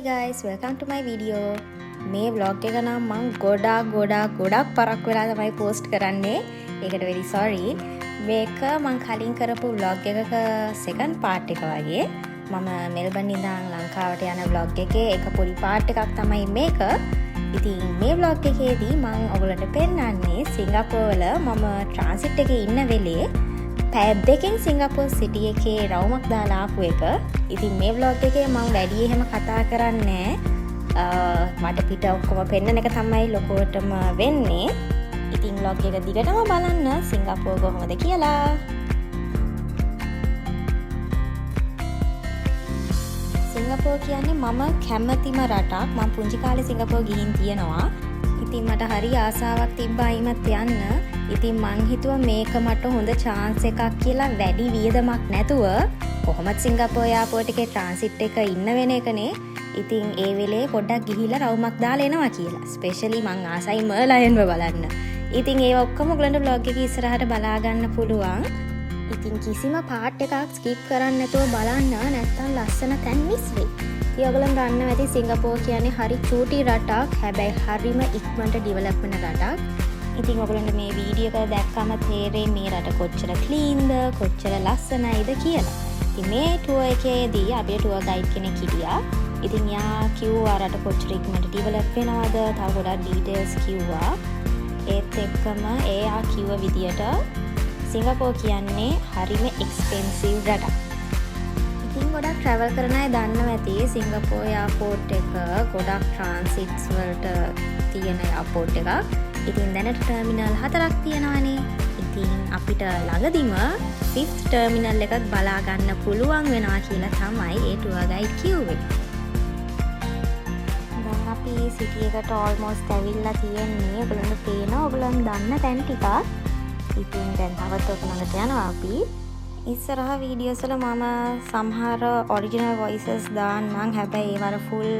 guys, welcome to my video. මේ vlog එක නම් මම ගොඩක් පරක් වෙලා තමයි post කරන්නේ. ඒකට very sorry. මේක මම කලින් කරපු vlog එකක second part එක වගේ. මම මෙල්බන් ඉඳන් ලංකාවට යන vlog එකේ එක පොඩි part එකක් තමයි මේක. ඉතින් මේ vlog එකේදී මම ඔයගලට පෙන්නන්නේ සිංගප්පූරු වල මම transit එකේ ඉන්න වෙලේ පැය දෙකකින් සිංගප්පූරු සිටි එකේ රවුමක් දාලා ආපු එක. ඉතින් මේ vlog එකේ මම වැඩි එහෙම කතා කරන්නේ මට පිට ඔක්කොම පෙන්නන එක තමයි ලොකුවටම වෙන්නේ. ඉතින් vlog එක දිගටම බලන්න සිංගප්පූරු කොහොමද කියලා. සිංගප්පූරු කියන්නේ මම කැමතිම රටක්. මම පුංචි කාලේ සිංගප්පූරු ගිහින් තියෙනවා. ඉතින් මට හරි ආසාවක් තිබ්බා ඊමත් යන්න. ඉතින් මං හිතුවා මේක මට හොඳ chance එකක් කියලා වැඩි වියදමක් නැතුව කොහොමද සිංගප්පූරු එයාපෝට් එකේ transit එක ඉන්න වෙන එකනේ. ඉතින් ඒ වෙලේ පොඩ්ඩක් ගිහිල්ලා රවුමක් දාලා එනවා කියලා. ස්පෙෂලි මං ආසයි මර්ලයන්ව බලන්න. ඉතින් ඒ ඔක්කොම ඔයගලන්ට vlog එකේ ඉස්සරහට බලා ගන්න පුළුවන්. ඉතින් කිසිම part එකක් skip කරන්න නැතුව බලන්න නැත්නම් ලස්සන තැන් miss වෙයි. ඉතින් ඔයගලන් දන්නවා ඇති සිංගප්පූරු කියන්නේ හරි චූටි රටක්. හැබැයි හරිම ඉක්මනට ඩෙවලොප් වෙන රටක්. ඉතින් ඔයගලන්ට මේ වීඩියෝ එක දැක්කම තේරෙයි මේ රට කොච්චර ක්ලීන්ද, කොච්චර ලස්සනයිද කියලා. ඉතින් මේ ටුවර් එකේදී අපේ ටුවර් ගයිඩ් කෙනෙක් හිටියා. ඉතින් යා කිව්වා රට කොච්චර ඉක්මනට ඩෙවලොප් වෙනවද, තව ගොඩක් ඩීටේල්ස් කිව්වා. ඒත් එක්කම එයා කිව්ව විදියට සිංගප්පූරු කියන්නේ හරිම එක්ස්පෙන්සිව් රටක්. ඉතින් ගොඩක් ට්‍රැවල් කරන අය දන්නවා ඇති සිංගප්පූරු එයාපෝට් එක ගොඩක් ට්‍රාන්සිට්ස් වලට තියෙන එයාපෝට් එකක්. ඉතින් දැනට ටර්මිනල් 4ක් තියෙනවානේ. ඉතින් අපිට ළඟදිම 5th ටර්මිනල් එකත් බලා ගන්න පුළුවන් වෙනවා කියලා තමයි ඒ ටුවර් ගයිඩ් කිව්වේ. දැන් අපි සිටි එකට almost ඇවිල්ලා තියෙන්නේ. ඔයගලන්ට පේනවා ඔයගලන් දන්න තැන් ටිකක්. ඉතින් දැන් තවත් ඔක ළඟට යනවා අපි. ඉස්සරහ වීඩියෝස් වල මම සමහර ඔරිජිනල් වොයිසස් දාන්නම්. හැබැයි ඒවර ෆුල්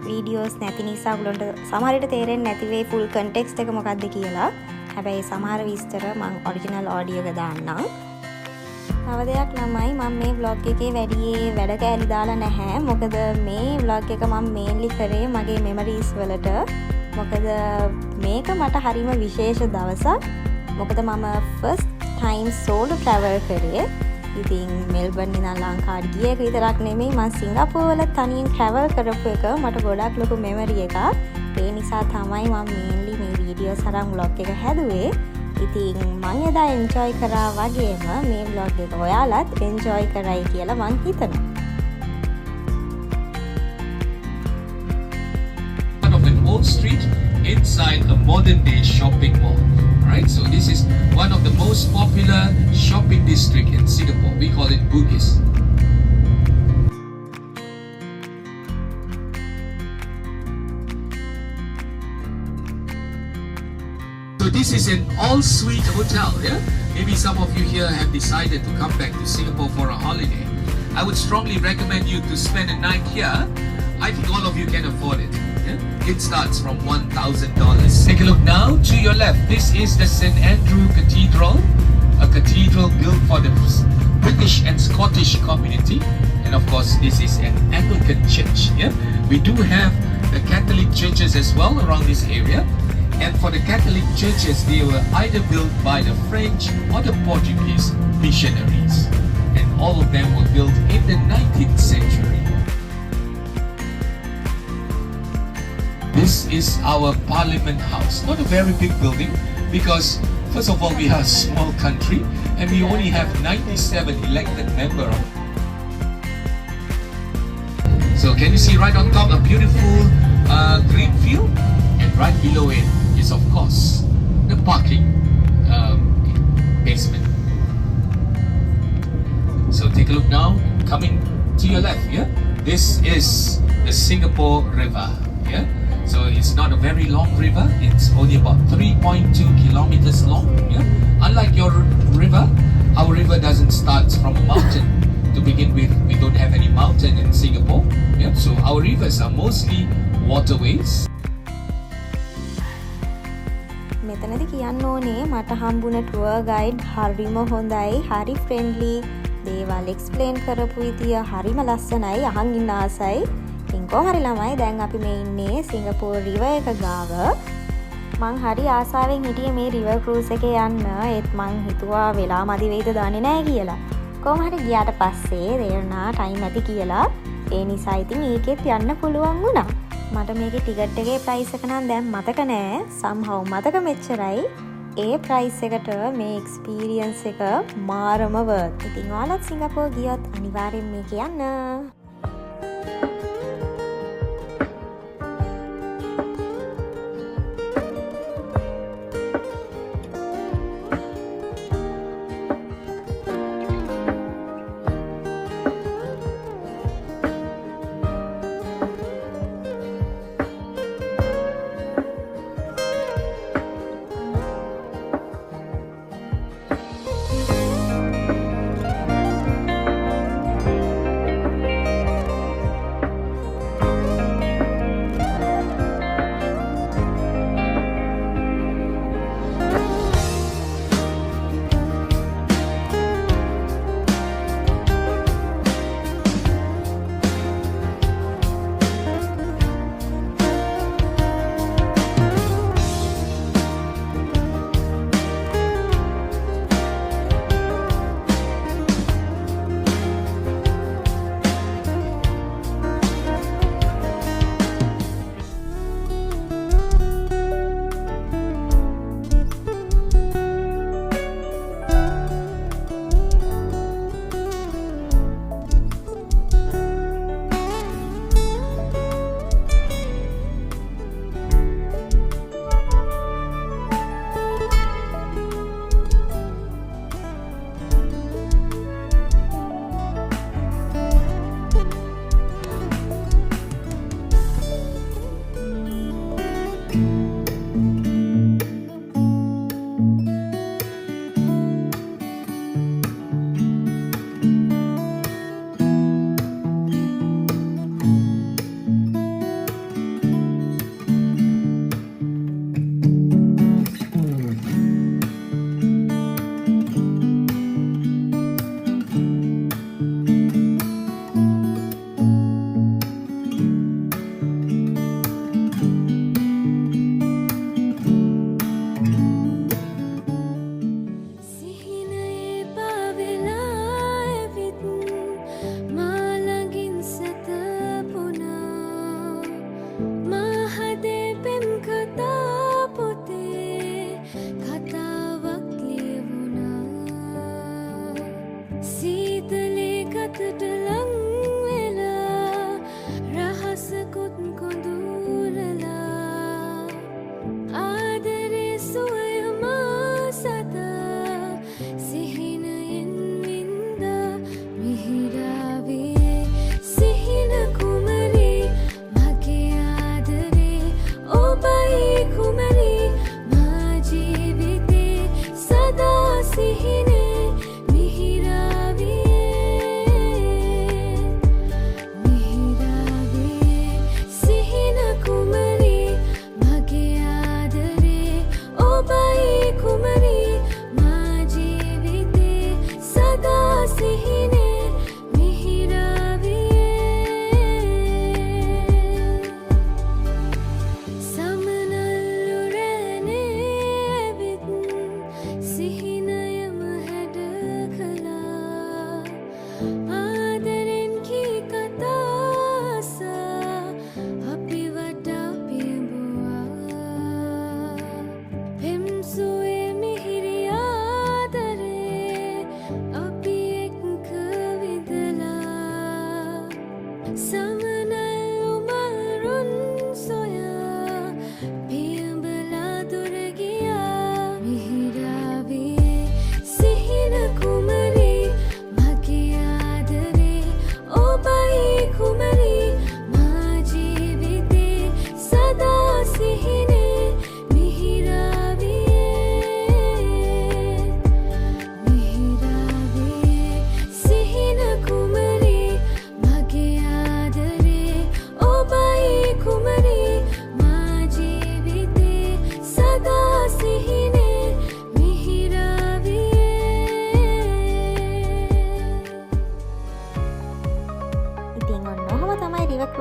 වීඩියෝස් නැති නිසා ඔයගලන්ට සමහර විට තේරෙන්නේ නැති වෙයි ෆුල් කන්ටෙක්ස්ට් එක මොකක්ද කියලා. හැබැයි සමහර විස්තර මම ඔරිජිනල් ඔඩියෝ එක දාන්නම්. තව දෙයක් ළමයි මම මේ vlog එකේ වැඩි වැඩ කෑලි දාලා නැහැ. මොකද මේ vlog එක මම mainly කරේ මගේ memories වලට. මොකද මේක මට හරිම විශේෂ දවසක්. මොකද මම first time solo travel කරේ. ඉතින් මෙල්බන් ඉඳන් ලංකාවට ගිය එක විතරක් නෙමෙයි මම සිංගප්පූරු වල තනියෙන් travel කරපු එක මට ගොඩක් ලොකු memory එකක්. ඒ නිසා තමයි මම mainly මේ videos අරන් vlog එක හැදුවේ. ඉතින් මම එදා enjoy කරා වගේම මේ vlog එක ඔයාලත් enjoy කරයි කියලා මං හිතනවා. One of an old street inside a modern day shopping mall. Right, so this is one of the most popular shopping district in Singapore. We call it Bugis. So this is an all-suite hotel, yeah? Maybe some of you here have decided to come back to Singapore for a holiday. I would strongly recommend you to spend a night here. I think all of you can afford it. It starts from $1,000. Take a look now to your left. This is the St. Andrew Cathedral, a cathedral built for the British and Scottish community. And of course, this is an Anglican church. Yeah? We do have the Catholic churches as well around this area. And for the Catholic churches, they were either built by the French or the Portuguese missionaries. And all of them were built in the 19th century. This is our Parliament House. Not a very big building because first of all we are a small country and we only have 97 elected members. So can you see right on top a beautiful green field, and right below it is of course the parking basement. So take a look now, coming to your left, yeah? This is the Singapore River, yeah? So it's not a very long river. It's only about 3.2 kilometers long. Yeah? Unlike your river, our river doesn't start from a mountain to begin with. We don't have any mountain in Singapore. Yeah? So our rivers are mostly waterways. මෙතනදී කියන්න ඕනේ මට හම්බුන tour guide හරිම හොඳයි, හරි friendly. දේවල් explain කරපු විදිය හරිම ලස්සනයි, අහන් ඉන්න ආසයි. ඉතින් කොහොම හරි ළමයි දැන් අපි මේ ඉන්නේ සිංගප්පූර් රිවර් එක ගාව. මං හරි ආසාවෙන් හිටියේ මේ රිවර් ක්‍රූස් එකේ යන්න. ඒත් මං හිතුවා වෙලා මදි වෙයිද දන්නේ නැහැ කියලා. කොහොම හරි ගියාට පස්සේ තේරුණා ටයිම් ඇති කියලා. ඒ නිසා ඉතින් ඒකෙත් යන්න පුළුවන් වුණා. මට මේකේ ටිකට් එකේ ප්‍රයිස් එක නම් දැන් මතක නෑ. somehow මතක මෙච්චරයි. ඒ ප්‍රයිස් එකට මේ එක්ස්පීරියන්ස් එක මාරම worth. ඉතින් ඔයාලත් සිංගප්පූර් ගියොත් අනිවාර්යෙන් මේක යන්න.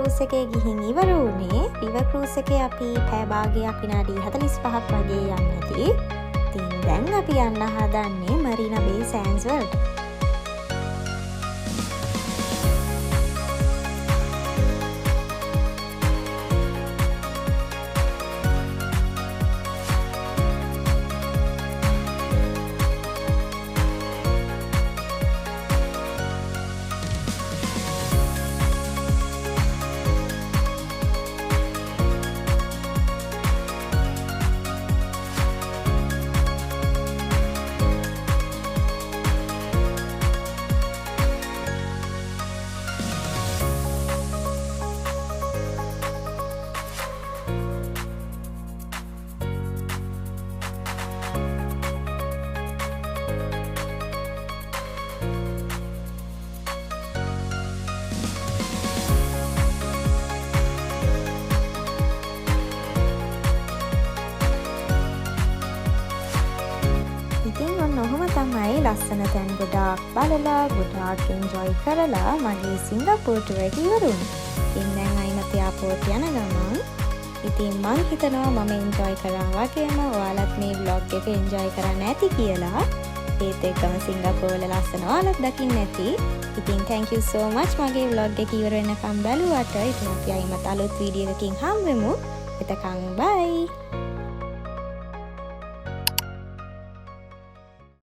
ක්‍රූස් එකේ ගිහින් ඉවර වුණේ. රිවර් ක්‍රූස් එකේ අපි පැය භාගයක් විනාඩි 45ක් වගේ යන්න ඇති. ඉතින් දැන් අපි යන්න හදන්නේ මරීනා බේ සෑන්ඩ්ස් වලට. ඔහොම තමයි ලස්සන තැන් ගොඩාක් බලලා ගොඩාක් එන්ජොයි කරලා මගේ සිංගප්පූර් ටුවර් එක ඉවර වුණා. ඉතින් දැන් අයිමත් එයාපෝට් යන ගමන් ඉතින් මං හිතනවා මම එන්ජොයි කරා වගේම ඔයාලත් මේ vlog එක එන්ජොයි කරන්න ඇති කියලා. ඒත් එක්කම සිංගප්පූර් වල ලස්සන ඔයාලත් දකින්න ඇති. ඉතින් thank you so much මගේ vlog එක ඉවර වෙනකම් බැලුවට. ඉතින් අපි අයිමත් අලුත් වීඩියෝ එකකින් හම්බෙමු. එතකන් bye.